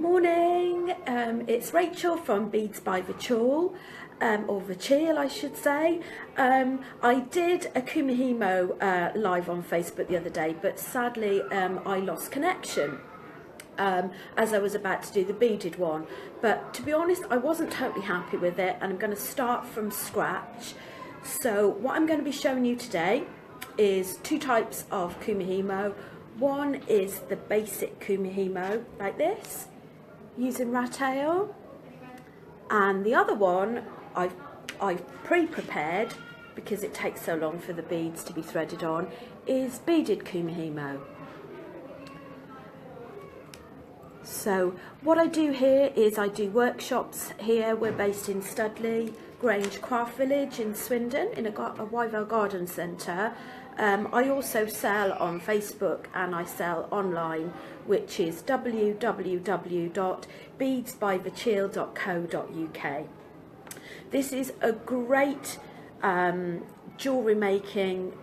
Morning, it's Rachel from Beads by Verchiel, or Verchiel I should say. I did a Kumihimo live on Facebook the other day, but sadly I lost connection as I was about to do the beaded one. But to be honest, I wasn't totally happy with it, and I'm going to start from scratch. So what I'm going to be showing you today is two types of Kumihimo. One is the basic Kumihimo, like this, using Verchiel, and the other one I've pre-prepared because it takes so long for the beads to be threaded on, is Beaded Kumihimo. So what I do here is I do workshops here. We're based in Studley Grange Craft Village in Swindon in a Wyvale Garden Centre. I also sell on Facebook and I sell online, which is www.beadsbyverchiel.co.uk. This is a great jewellery making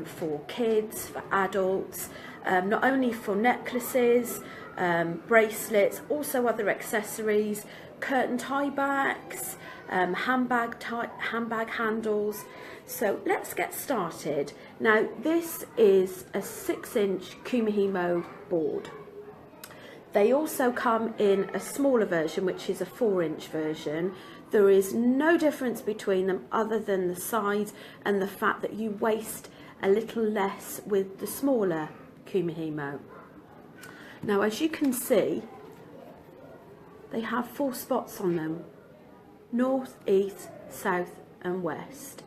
for kids, for adults, not only for necklaces, bracelets, also other accessories, curtain tie backs, handbag handles. So let's get started. Now this is a 6-inch Kumihimo board. They also come in a smaller version, which is a 4-inch version. There is no difference between them other than the size and the fact that you waste a little less with the smaller Kumihimo. Now, as you can see, they have 4 spots on them: north, east, south and west.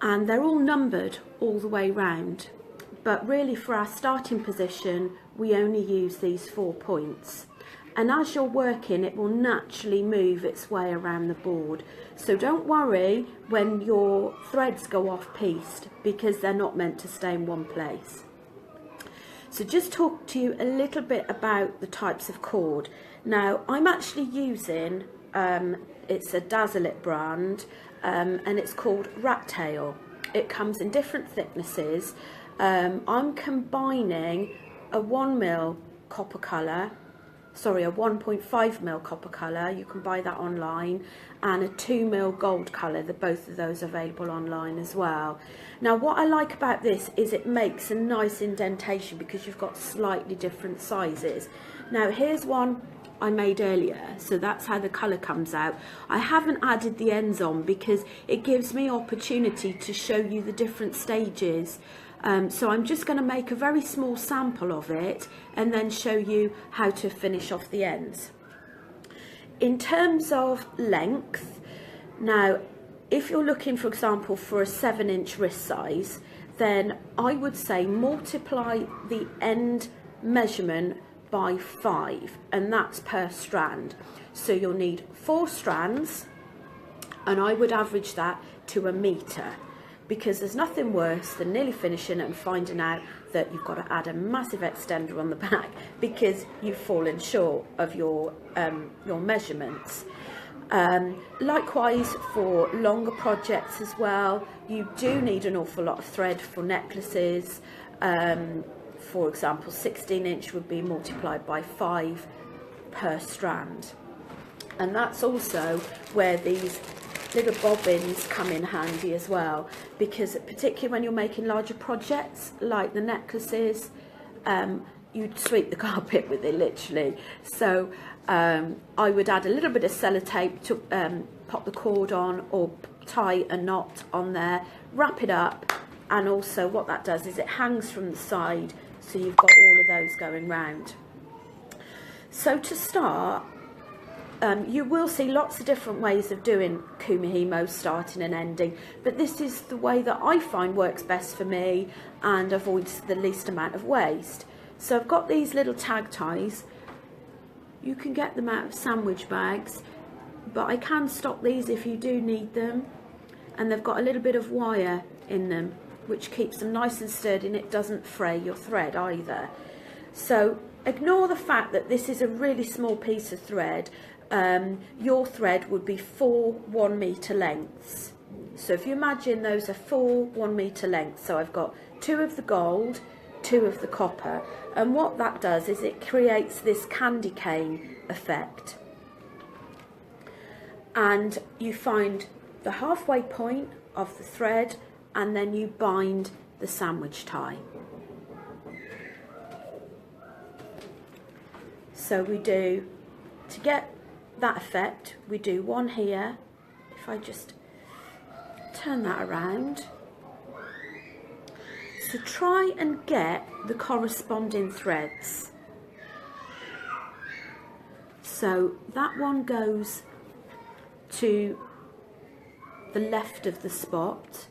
And they're all numbered all the way round. But really, for our starting position, we only use these 4 points. And as you're working, it will naturally move its way around the board. So don't worry when your threads go off-pieced, because they're not meant to stay in one place. So just talk to you a little bit about the types of cord. Now, I'm actually using, it's a Dazzle-It brand, and it's called Verchiel. It comes in different thicknesses. I'm combining a 1mm copper colour, sorry, a 1.5mm copper colour, you can buy that online, and a 2mm gold colour. Both of those are available online as well. Now what I like about this is it makes a nice indentation because you've got slightly different sizes. Now here's one I made earlier, so that's how the colour comes out. I haven't added the ends on because it gives me opportunity to show you the different stages. So I'm just going to make a very small sample of it and then show you how to finish off the ends. In terms of length, now if you're looking, for example, for a 7-inch wrist size, then I would say multiply the end measurement by 5, and that's per strand. So you'll need 4 strands, and I would average that to a metre, because there's nothing worse than nearly finishing and finding out that you've got to add a massive extender on the back because you've fallen short of your measurements. Likewise for longer projects as well, you do need an awful lot of thread for necklaces. For example, 16-inch would be multiplied by 5 per strand. And that's also where these little bobbins come in handy as well, because particularly when you're making larger projects like the necklaces, you'd sweep the carpet with it literally. So I would add a little bit of sellotape to pop the cord on, or tie a knot on there, wrap it up, and also what that does is it hangs from the side, so you've got all of those going round. So to start, you will see lots of different ways of doing Kumihimo, starting and ending, but this is the way that I find works best for me and avoids the least amount of waste. So I've got these little tag ties. You can get them out of sandwich bags, but I can stock these if you do need them, and they've got a little bit of wire in them which keeps them nice and sturdy, and it doesn't fray your thread either. So ignore the fact that this is a really small piece of thread. Your thread would be 4 1-metre lengths. So if you imagine those are 4 1-metre lengths, so I've got 2 of the gold, 2 of the copper, and what that does is it creates this candy cane effect, and you find the halfway point of the thread and then you bind the sandwich tie. So we do, to get that effect, we do 1 here. If I just turn that around, so try and get the corresponding threads. So that one goes to the left of the spot,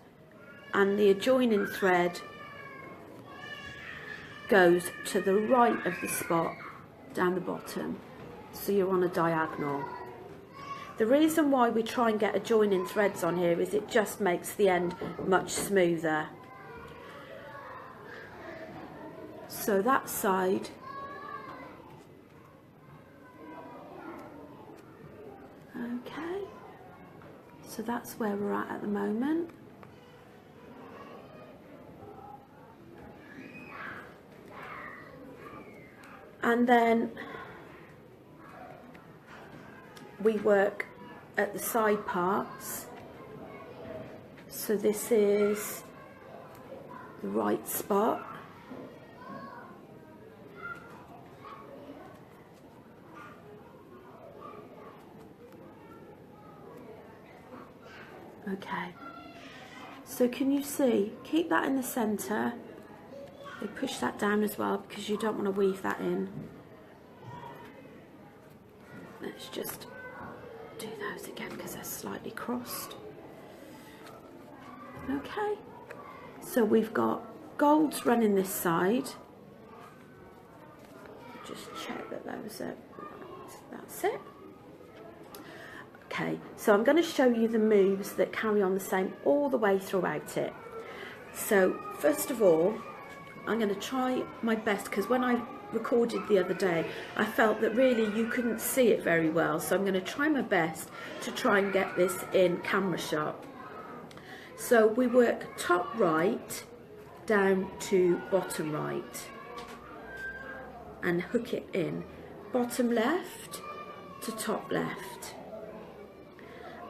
and the adjoining thread goes to the right of the spot down the bottom, so you're on a diagonal. The reason why we try and get adjoining threads on here is it just makes the end much smoother. So that side, okay, so that's where we're at the moment. And then we work at the side parts. So this is the right spot. Okay, so can you see, keep that in the centre. You push that down as well because you don't want to weave that in. Let's just do those again because they're slightly crossed. Okay, so we've got golds running this side. Just check that those are, that's it. Okay, so I'm going to show you the moves that carry on the same all the way throughout it. So first of all, I'm going to try my best, because when I recorded the other day I felt that really you couldn't see it very well, so I'm going to try my best to try and get this in camera shot. So we work top right down to bottom right and hook it in, bottom left to top left.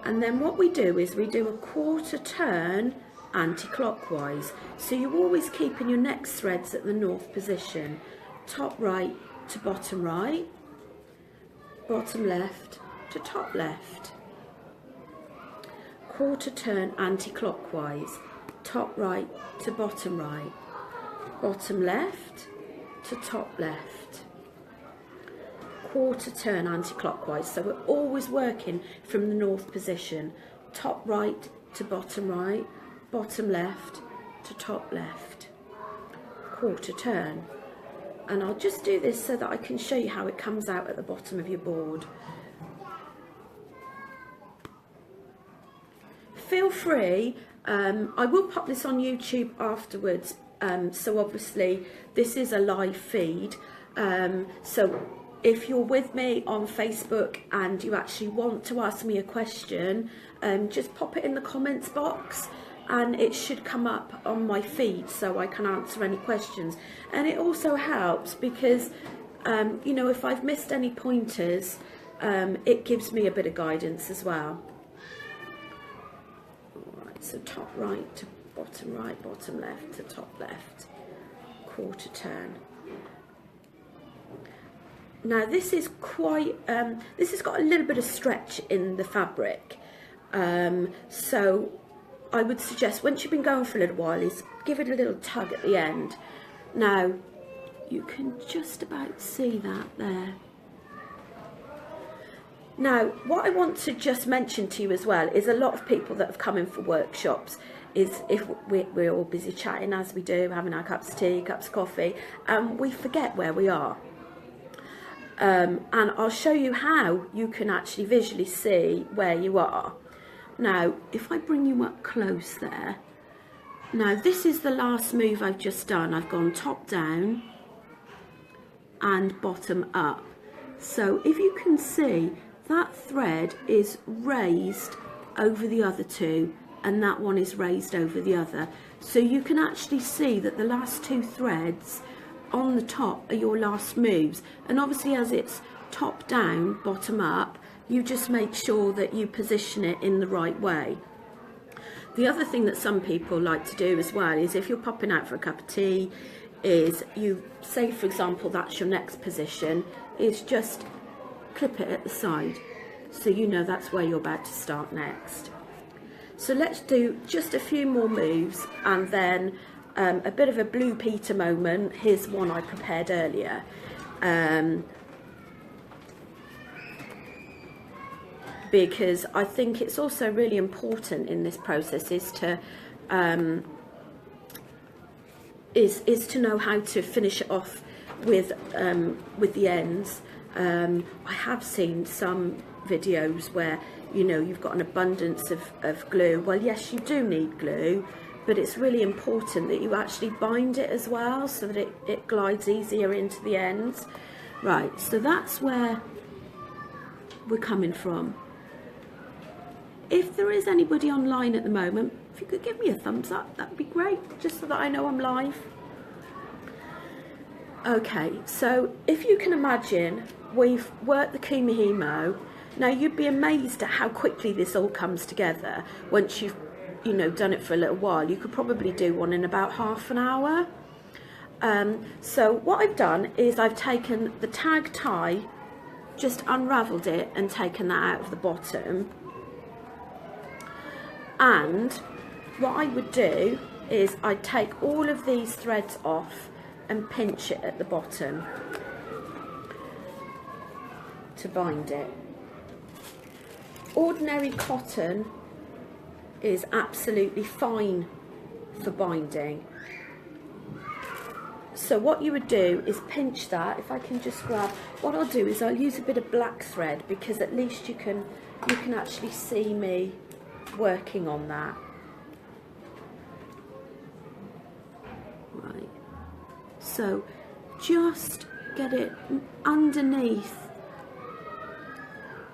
And then what we do is we do a quarter turn anti-clockwise. So you're always keeping your next threads at the north position. Top right to bottom right, bottom left to top left. Quarter turn anti-clockwise, top right to bottom right, bottom left to top left. Quarter turn anti-clockwise, so we're always working from the north position, top right to bottom right, bottom left to top left. Quarter turn, and I'll just do this so that I can show you how it comes out at the bottom of your board. Feel free, I will pop this on YouTube afterwards, so obviously this is a live feed, so if you're with me on Facebook and you actually want to ask me a question, just pop it in the comments box and it should come up on my feed so I can answer any questions. And it also helps because, you know, if I've missed any pointers, it gives me a bit of guidance as well. Alright, so top right to bottom right, bottom left to top left, quarter turn. Now this is quite, this has got a little bit of stretch in the fabric, so I would suggest once you've been going for a little while is give it a little tug at the end. Now you can just about see that there. Now what I want to just mention to you as well is a lot of people that have come in for workshops is if we're all busy chatting as we do, having our cups of tea, cups of coffee, and we forget where we are. And I'll show you how you can actually visually see where you are. Now, if I bring you up close there, now this is the last move I've just done. I've gone top down and bottom up. So if you can see, that thread is raised over the other two and that one is raised over the other. So you can actually see that the last 2 threads on the top are your last moves, and obviously as it's top down, bottom up, you just make sure that you position it in the right way. The other thing that some people like to do as well is, if you're popping out for a cup of tea, is you say, for example, that's your next position, is just clip it at the side, so you know that's where you're about to start next. So let's do just a few more moves, and then a bit of a Blue Peter moment. Here's one I prepared earlier. Because I think it's also really important in this process is to know how to finish it off with the ends. I have seen some videos where, you know, you've got an abundance of glue. Well, yes, you do need glue, but it's really important that you actually bind it as well, so that it glides easier into the ends. Right, so that's where we're coming from. If there is anybody online at the moment, if you could give me a thumbs up, that'd be great, just so that I know I'm live. Okay, so if you can imagine, we've worked the Kumihimo. Now, you'd be amazed at how quickly this all comes together once you've, you know, done it for a little while. You could probably do one in about half an hour. So what I've done is I've taken the tag tie, just unravelled it and taken that out of the bottom. And what I would do is I'd take all of these threads off and pinch it at the bottom to bind it. Ordinary cotton is absolutely fine for binding. So what you would do is pinch that. If I can just grab, what I'll do is I'll use a bit of black thread, because at least you can actually see me working on that. Right, so just get it underneath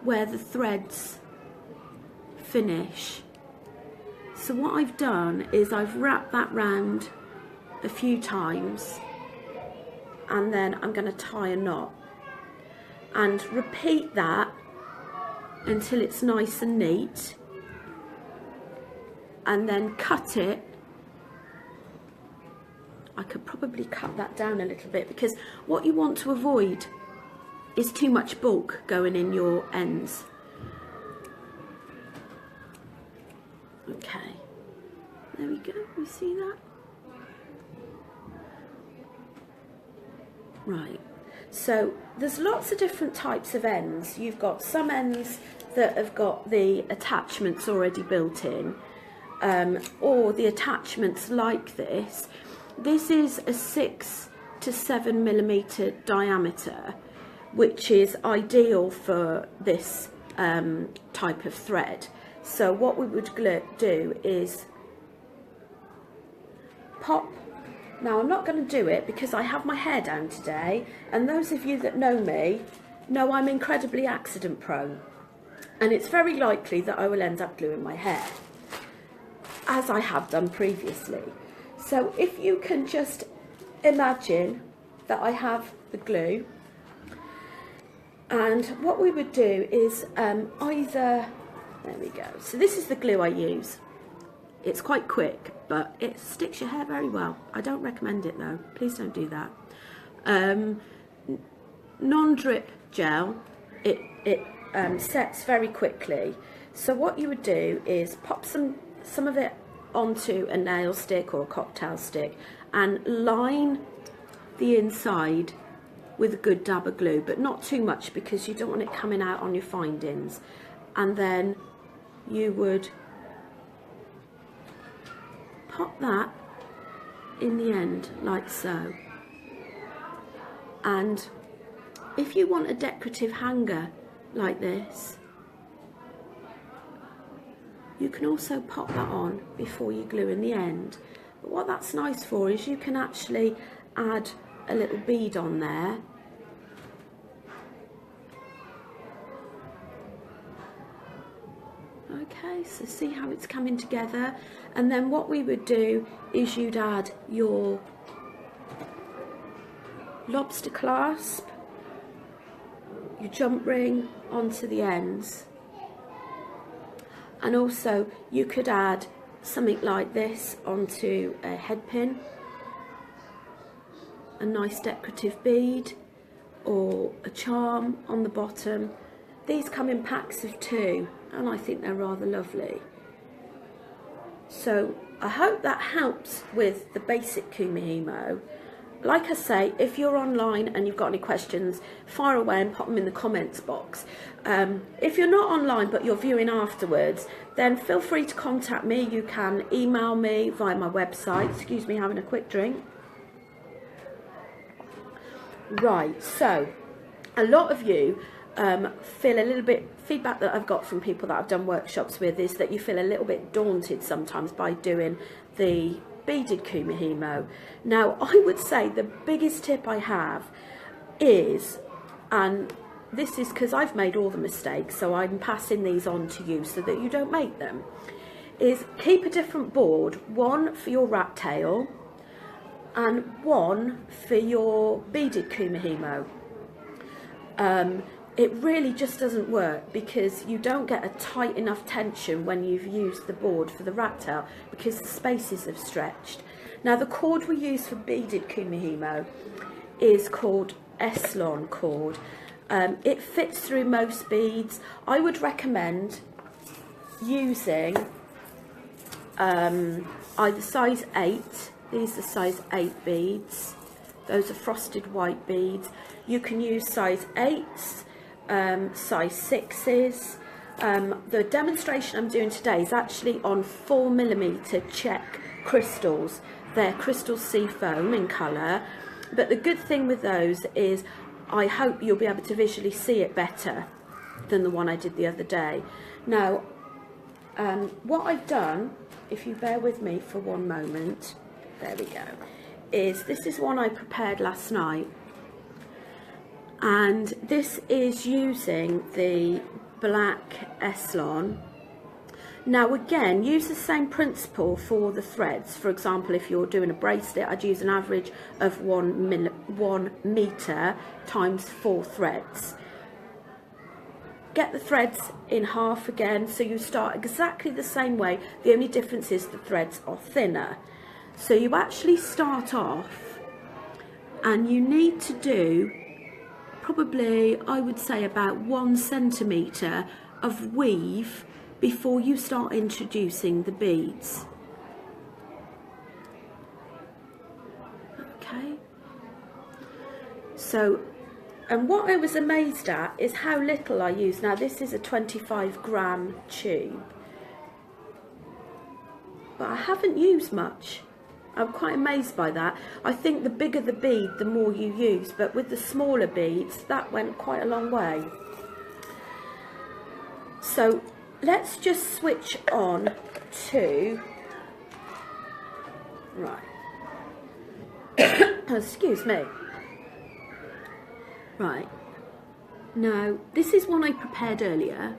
where the threads finish. So what I've done is I've wrapped that round a few times, and then I'm going to tie a knot and repeat that until it's nice and neat, and then cut it. I could probably cut that down a little bit, because what you want to avoid is too much bulk going in your ends. Okay, there we go, you see that? Right, so there's lots of different types of ends. You've got some ends that have got the attachments already built in, or the attachments like this. This is a 6 to 7 millimeter diameter, which is ideal for this type of thread. So what we would do is pop. Now, I'm not going to do it because I have my hair down today, and those of you that know me know I'm incredibly accident prone, and it's very likely that I will end up gluing my hair, as I have done previously. So if you can just imagine that I have the glue, and what we would do is there we go. So this is the glue I use. It's quite quick, but it sticks your hair very well. I don't recommend it though. Please don't do that. Non-drip gel, it sets very quickly. So what you would do is pop some of it onto a nail stick or a cocktail stick and line the inside with a good dab of glue, but not too much, because you don't want it coming out on your findings. And then you would pop that in the end like so. And if you want a decorative hanger like this, you can also pop that on before you glue in the end. But what that's nice for is you can actually add a little bead on there. Okay, so see how it's coming together. And then what we would do is you'd add your lobster clasp, your jump ring onto the ends. And also you could add something like this onto a head pin, a nice decorative bead, or a charm on the bottom. These come in packs of 2 and I think they're rather lovely. So I hope that helps with the basic Kumihimo. Like I say, if you're online and you've got any questions, fire away and pop them in the comments box. If you're not online but you're viewing afterwards, then feel free to contact me. You can email me via my website. Excuse me, having a quick drink. Right, so a lot of you feel a little bit, feedback that I've got from people that I've done workshops with is that you feel a little bit daunted sometimes by doing the beaded Kumihimo. Now, I would say the biggest tip I have is, and this is because I've made all the mistakes, so I'm passing these on to you so that you don't make them, is keep a different board, one for your rat tail and one for your beaded Kumihimo. It really just doesn't work because you don't get a tight enough tension when you've used the board for the rat tail because the spaces have stretched. Now the cord we use for beaded Kumihimo is called Eslon cord. It fits through most beads. I would recommend using either size 8, these are size 8 beads, those are frosted white beads. You can use size 8s, size 6s. The demonstration I'm doing today is actually on 4mm check crystals. They're crystal sea foam in colour, but the good thing with those is I hope you'll be able to visually see it better than the one I did the other day. Now, what I've done, if you bear with me for one moment, there we go, is this is one I prepared last night. And this is using the black Eslon. Now again, use the same principle for the threads. For example, if you're doing a bracelet, I'd use an average of 1 meter times 4 threads. Get the threads in half again, so you start exactly the same way. The only difference is the threads are thinner. So you actually start off and you need to do probably, I would say, about 1 centimetre of weave before you start introducing the beads. Okay. So, and what I was amazed at is how little I use. Now this is a 25-gram tube, but I haven't used much. I'm quite amazed by that. I think the bigger the bead, the more you use, but with the smaller beads, that went quite a long way. So let's just switch on to, right, excuse me. Right, now this is one I prepared earlier.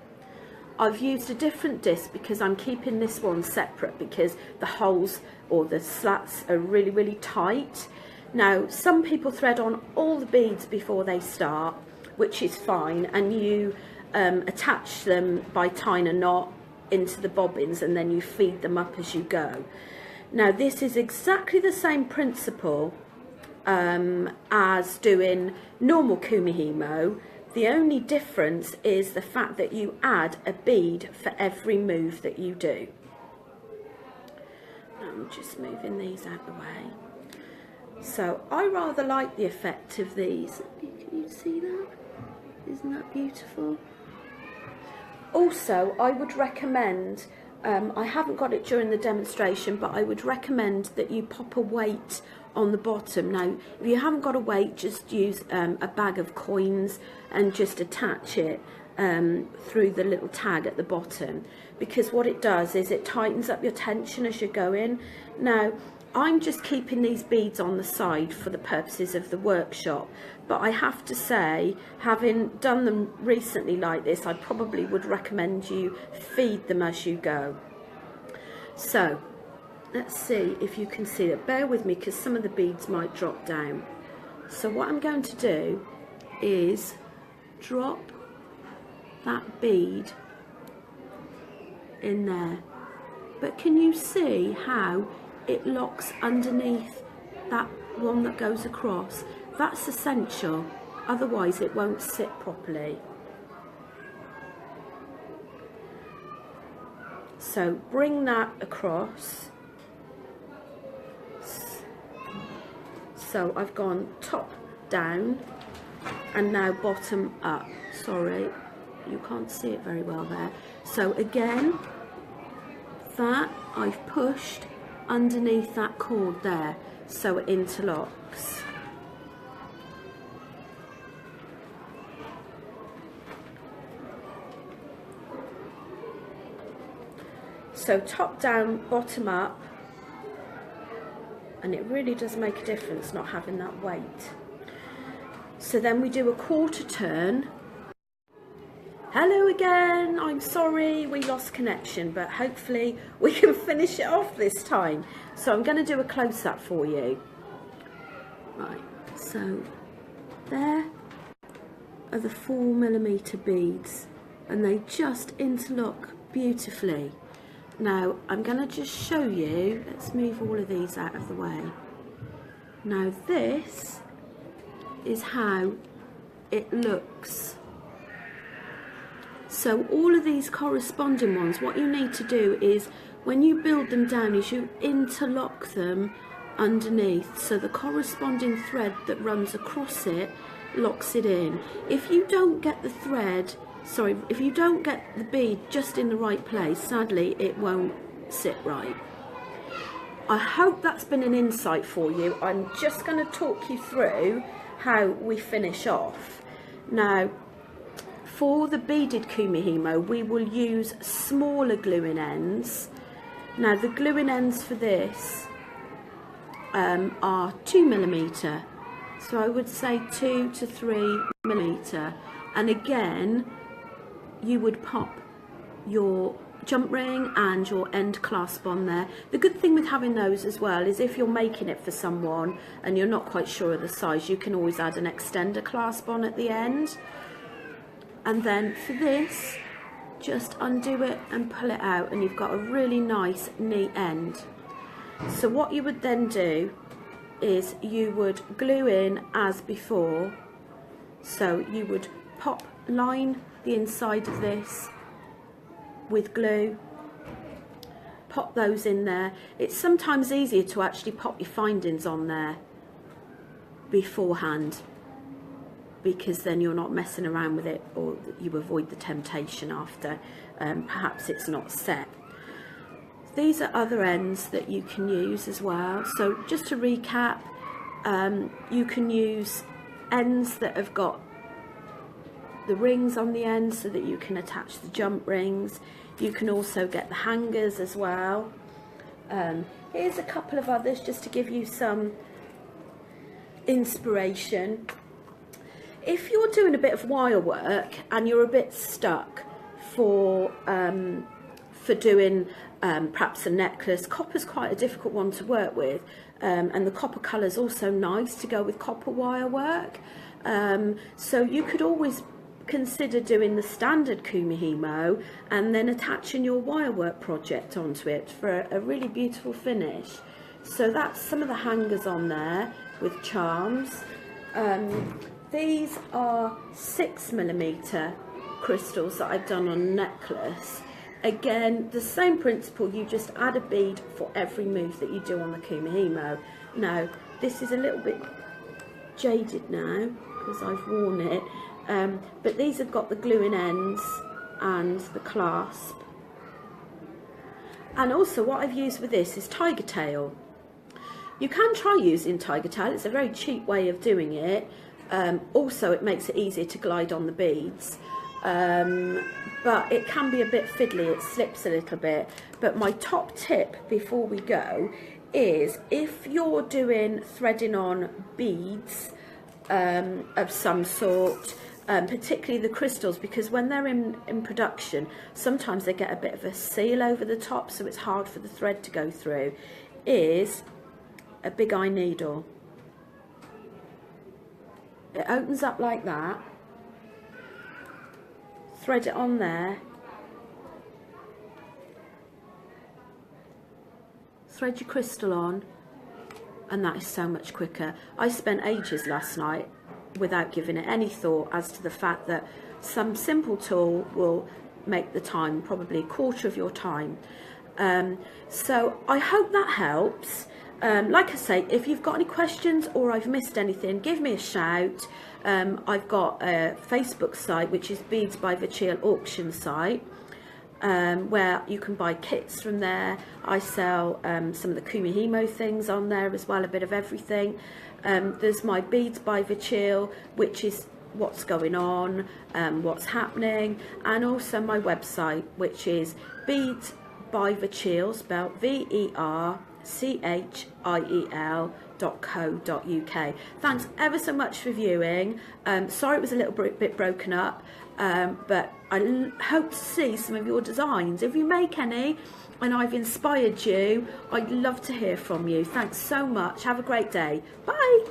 I've used a different disc because I'm keeping this one separate because the holes or the slats are really, really tight. Now, some people thread on all the beads before they start, which is fine, and you attach them by tying a knot into the bobbins and then you feed them up as you go. Now, this is exactly the same principle as doing normal Kumihimo. The only difference is the fact that you add a bead for every move that you do. I'm just moving these out of the way. So I rather like the effect of these. Can you see that? Isn't that beautiful? Also, I would recommend, I haven't got it during the demonstration, but I would recommend that you pop a weight on the bottom. Now, if you haven't got a weight, just use a bag of coins and just attach it through the little tag at the bottom, because what it does is it tightens up your tension as you're going. Now, I'm just keeping these beads on the side for the purposes of the workshop, but I have to say, having done them recently like this, I probably would recommend you feed them as you go. So let's see if you can see it. Bear with me because some of the beads might drop down. So what I'm going to do is drop that bead in there, but can you see how it locks underneath that one that goes across? That's essential, otherwise it won't sit properly. So bring that across. So I've gone top down and now bottom up. Sorry, you can't see it very well there. So again, that I've pushed underneath that cord there, so it interlocks. So top down, bottom up, and it really does make a difference not having that weight. So then we do a quarter turn. Hello again, I'm sorry we lost connection, but hopefully we can finish it off this time. So I'm going to do a close-up for you. Right, so there are the 4mm beads, and they just interlock beautifully. Now I'm going to just show you, let's move all of these out of the way. Now this is how it looks. So all of these corresponding ones, what you need to do is, when you build them down, is you interlock them underneath, so the corresponding thread that runs across it locks it in. If you don't get the thread, if you don't get the bead just in the right place, sadly it won't sit right. I hope that's been an insight for you. I'm just going to talk you through how we finish off. Now, for the beaded Kumihimo, we will use smaller gluing ends. Now the gluing ends for this are 2mm, so I would say 2 to 3mm, and again you would pop your jump ring and your end clasp on there. The good thing with having those as well is if you're making it for someone and you're not quite sure of the size, you can always add an extender clasp on at the end. And then for this, just undo it and pull it out, and you've got a really nice neat end. So what you would then do is you would glue in as before. So you would line the inside of this with glue, pop those in there. It's sometimes easier to actually pop your findings on there beforehand, because then you're not messing around with it, or you avoid the temptation after perhaps it's not set. These are other ends that you can use as well. So just to recap, you can use ends that have got the rings on the end so that you can attach the jump rings. You can also get the hangers as well. Here's a couple of others just to give you some inspiration. If you're doing a bit of wire work and you're a bit stuck for doing perhaps a necklace, copper's quite a difficult one to work with, and the copper colour is also nice to go with copper wire work. So you could always consider doing the standard Kumihimo and then attaching your wire work project onto it for a really beautiful finish. So that's some of the hangers on there with charms. These are 6mm crystals that I've done on a necklace. Again, the same principle, you just add a bead for every move that you do on the Kumihimo. Now, this is a little bit jaded now because I've worn it, but these have got the gluing ends and the clasp. And also what I've used with this is tiger tail. You can try using tiger tail, it's a very cheap way of doing it. Also it makes it easier to glide on the beads, but it can be a bit fiddly, it slips a little bit. But my top tip before we go is if you're doing threading on beads of some sort, particularly the crystals, because when they're in production, sometimes they get a bit of a seal over the top, so it's hard for the thread to go through, is a big eye needle. It opens up like that, thread it on there, thread your crystal on, and that is so much quicker. I spent ages last night without giving it any thought as to the fact that some simple tool will make the time probably a quarter of your time. So I hope that helps. Like I say, if you've got any questions or I've missed anything, give me a shout. I've got a Facebook site, which is Beads by Verchiel auction site, where you can buy kits from there. I sell some of the Kumihimo things on there as well, a bit of everything. There's my Beads by Verchiel, which is what's going on, what's happening, and also my website, which is Beads by Verchiel, spelled VERCHIEL.co.uk. Thanks ever so much for viewing. Sorry it was a little bit broken up, but I hope to see some of your designs. If you make any and I've inspired you, I'd love to hear from you. Thanks so much. Have a great day. Bye.